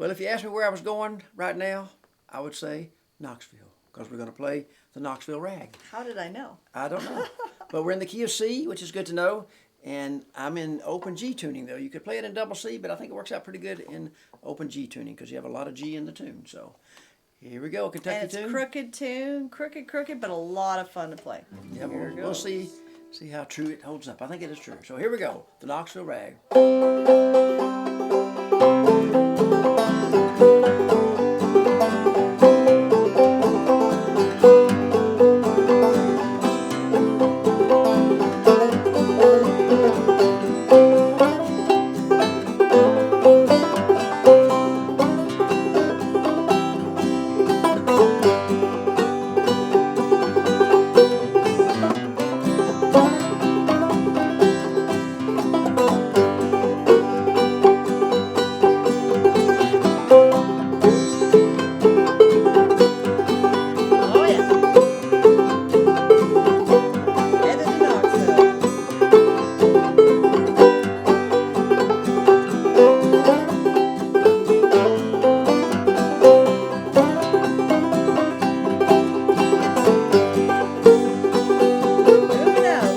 Well, if you ask me where I was going right now, I would say Knoxville, because we're going to play the Knoxville Rag. How did I know? I don't know. But we're in the key of C, which is good to know. And I'm in open G tuning, though. You could play it in double C, but I think it works out pretty good in open G tuning because you have a lot of G in the tune. So here we go, Kentucky And it's tune. crooked tune, crooked, but a lot of fun to play. Yeah, Here we'll goes. see how true it holds up. I think it is true. So here we go, the Knoxville Rag. Oh yeah. Headed to Knoxville. Moving out.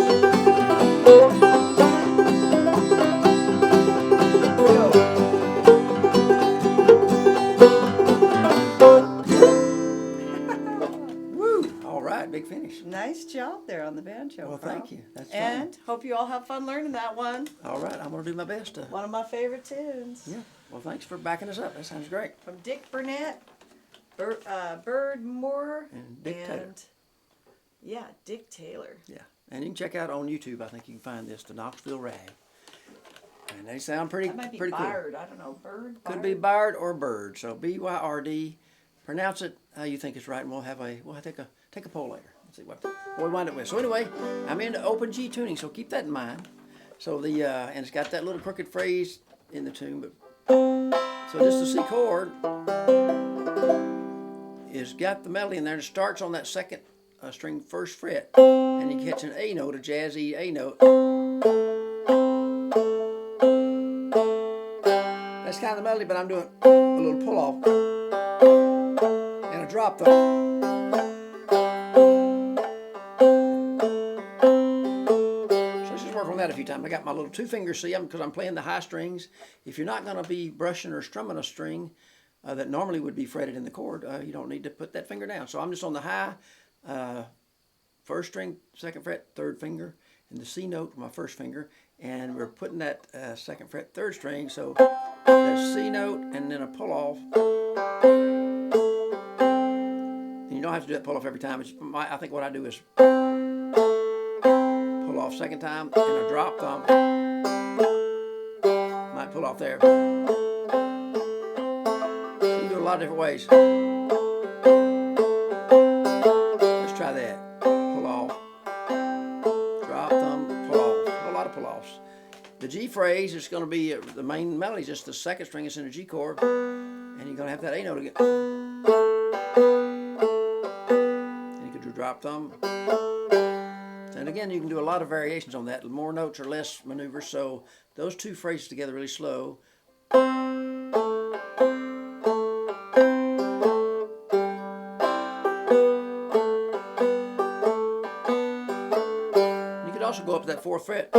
Woo! All right, big finish. Nice job there on the banjo. Well, Carl. thank you. That's fine. And hope you all have fun learning that one. All right, I'm going to do my best to. One of my favorite tunes. Yeah. Well, thanks for backing us up. That sounds great. From Dick Burnett, Byrd Moore, And Dick Taylor. Yeah, Dick Taylor. Yeah. And you can check out on YouTube. I think you can find this, the Knoxville Rag. And they sound pretty That might be pretty cool. Byrd. I don't know. Byrd. Could be Byrd or Byrd. So B-Y-R-D. Pronounce it how you think it's right, and we'll take a poll later. Let's see what we wind up with. So anyway, I'm into open G tuning, so keep that in mind. So and it's got that little crooked phrase in the tune, but so just the C chord is got the melody in there. It starts on that second string first fret, and you catch an A note, a jazzy A note. That's kind of the melody, but I'm doing a little pull off and a drop though. So let's just work on that a few times. I got my little 2-finger C because I'm playing the high strings. If you're not going to be brushing or strumming a string that normally would be fretted in the chord, you don't need to put that finger down. So I'm just on the high first string, second fret, third finger, and the C note with my first finger, and we're putting that second fret, third string, so that C note and then a pull off. And you don't have to do that pull off every time. I think what I do is pull off second time and a drop thumb. Might pull off there. You can do it a lot of different ways. Let's try that. Pull off, drop thumb, pull off. A lot of pull offs. The G phrase is going to be the main melody, just the second string is in a G chord, and you're going to have that A note again. And you can do drop thumb. And again, you can do a lot of variations on that, more notes or less maneuvers, so those two phrases together really slow. You could also go up to that 4th fret.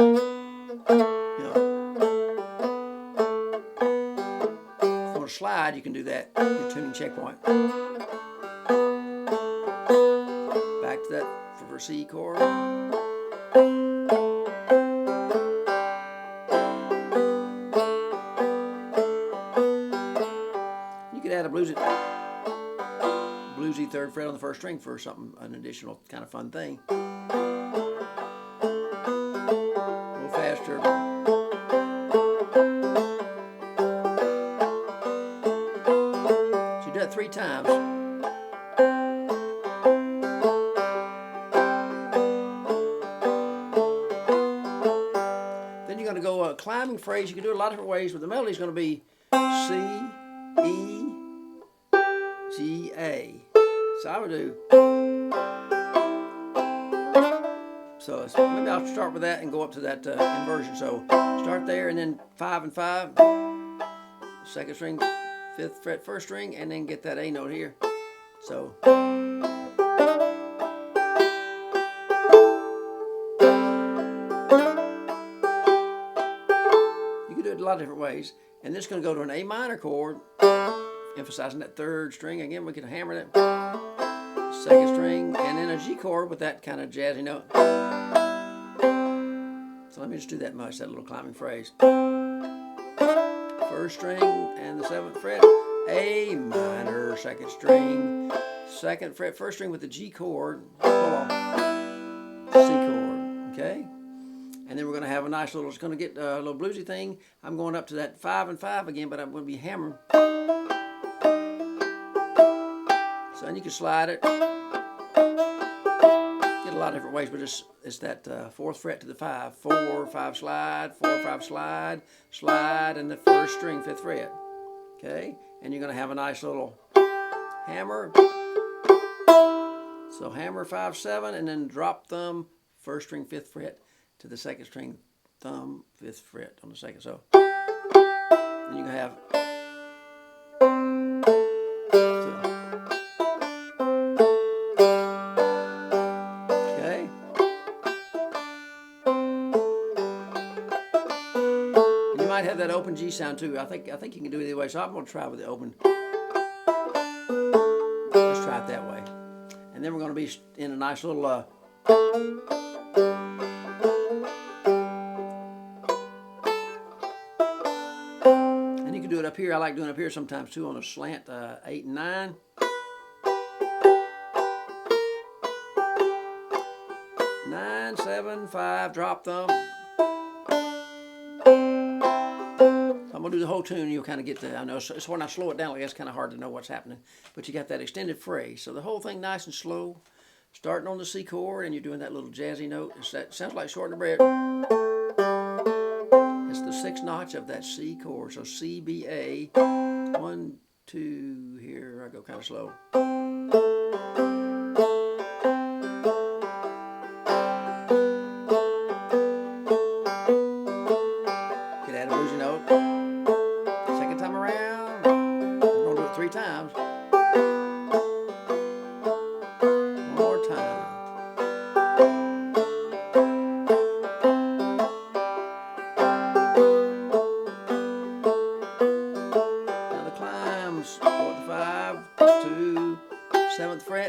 Slide, you can do that, your tuning checkpoint. Back to that for C chord. You could add a bluesy 3rd fret on the 1st string for something, an additional kind of fun thing. A little faster. Do that 3 times. Then you're going to go a climbing phrase. You can do it a lot of different ways, but the melody is going to be C, E, G, A. So I would do. So maybe I'll start with that and go up to that inversion. So start there and then 5 and 5. Second string, 5th fret first string, and then get that A note here. So. You can do it a lot of different ways. And this is going to go to an A minor chord, emphasizing that 3rd string. Again, we can hammer that 2nd string, and then a G chord with that kind of jazzy note. So let me just do that much, that little climbing phrase. 1st string and the 7th fret, A minor, 2nd string, 2nd fret, 1st string with the G chord, pull off, C chord, okay? And then we're going to have a nice little, it's going to get a little bluesy thing. I'm going up to that 5 and 5 again, but I'm going to be hammering. So, and you can slide it. Get a lot of different ways, but it's that 4th fret to the 5. 4, 5 slide, 4, 5 slide, slide, and the 1st string, 5th fret. Okay? And you're going to have a nice little hammer. So hammer 5, 7, and then drop thumb, 1st string, 5th fret to the 2nd string, thumb, 5th fret on the 2nd. So then you can have. Okay. And you might have that open G sound too. I think you can do it either way. So I'm going to try with the open. Let's try it that way. And then we're going to be in a nice little. And you can do it up here. I like doing it up here sometimes too on a slant 8 and 9. Nine, 7, 5, drop thumb. I'm going to do the whole tune. You'll kind of get the, I know it's when I slow it down, like it's kind of hard to know what's happening. But you got that extended phrase. So the whole thing nice and slow. Starting on the C chord, and you're doing that little jazzy note. It sounds like shortening bread. It's the 6th notch of that C chord. So C, B, A. 1, 2, here. I go kind of slow. Could add a bluesy note. 2nd time around. I'm going to do it 3 times.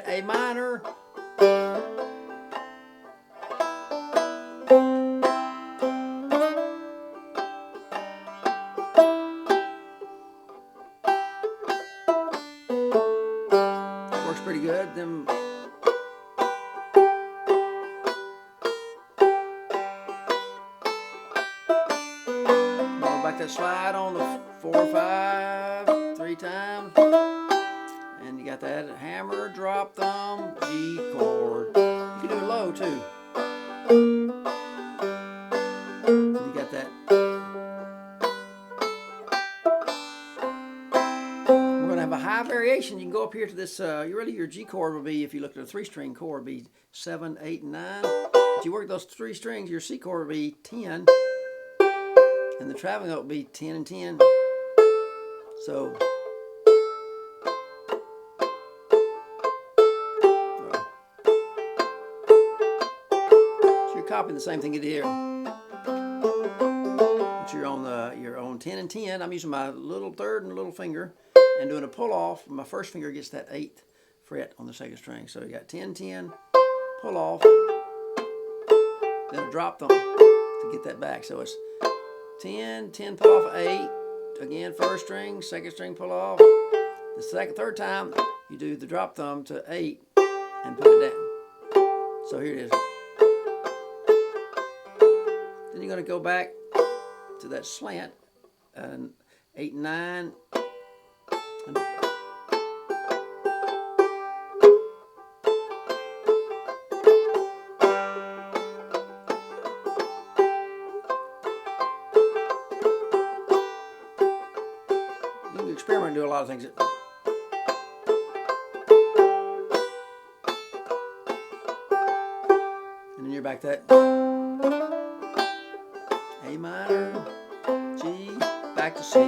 A minor. That works pretty good. Then go back that slide on the 4, 5, 3 times. And you got that hammer, drop, thumb, G chord. You can do it low too. You got that. We're going to have a high variation. You can go up here to this, your G chord will be, if you look at a 3-string chord, would be 7, 8, and 9. If you work those 3 strings, your C chord will be 10. And the traveling note will be 10 and 10. So. Copying the same thing you did here. But you're on 10 and 10. I'm using my little 3rd and little finger and doing a pull off. My 1st finger gets that 8th fret on the 2nd string. So you got 10, 10, pull off, then a drop thumb to get that back. So it's 10, 10, pull off 8. Again, 1st string, 2nd string, pull off. The 3rd time, you do the drop thumb to 8 and put it down. So here it is. Then you're going to go back to that slant, 8 and 9. You can experiment and do a lot of things. And then you're back that. A minor, G, back to C.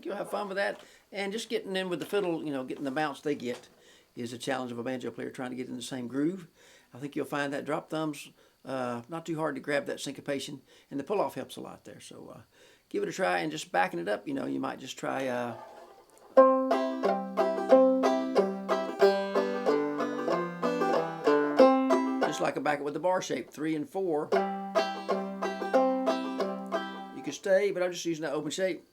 think you'll have fun with that. And just getting in with the fiddle, you know, getting the bounce they get is a challenge of a banjo player trying to get in the same groove. I think you'll find that drop thumbs not too hard to grab that syncopation, and the pull-off helps a lot there. So give it a try, and just backing it up, you know, you might just try just like a back it with the bar shape, 3 and 4. You can stay, but I'm just using that open shape.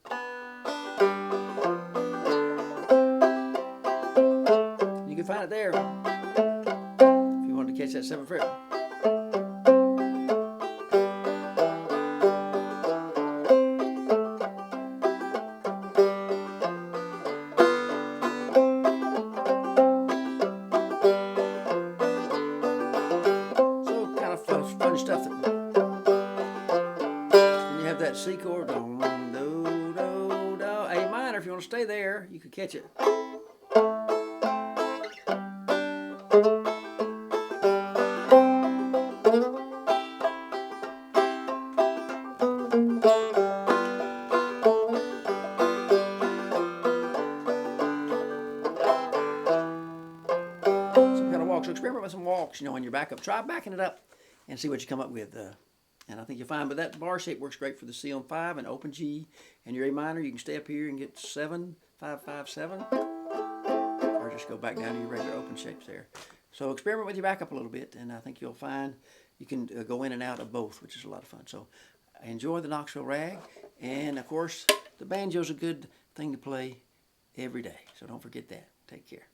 You can find it there if you wanted to catch that 7th fret. Fun stuff. Then you have that C chord, do, do, do, do, A minor. If you want to stay there, you could catch it. Some kind of walk. So experiment with some walks, you know, on your backup. Try backing it up and see what you come up with. And I think you'll find, but that bar shape works great for the C on 5 and open G and your A minor. You can stay up here and get 7, 5, 5, 7, or just go back down to your regular open shapes there. So experiment with your backup a little bit, and I think you'll find you can go in and out of both, which is a lot of fun. So enjoy the Knoxville Rag, and of course the banjo's a good thing to play every day. So don't forget that. Take care.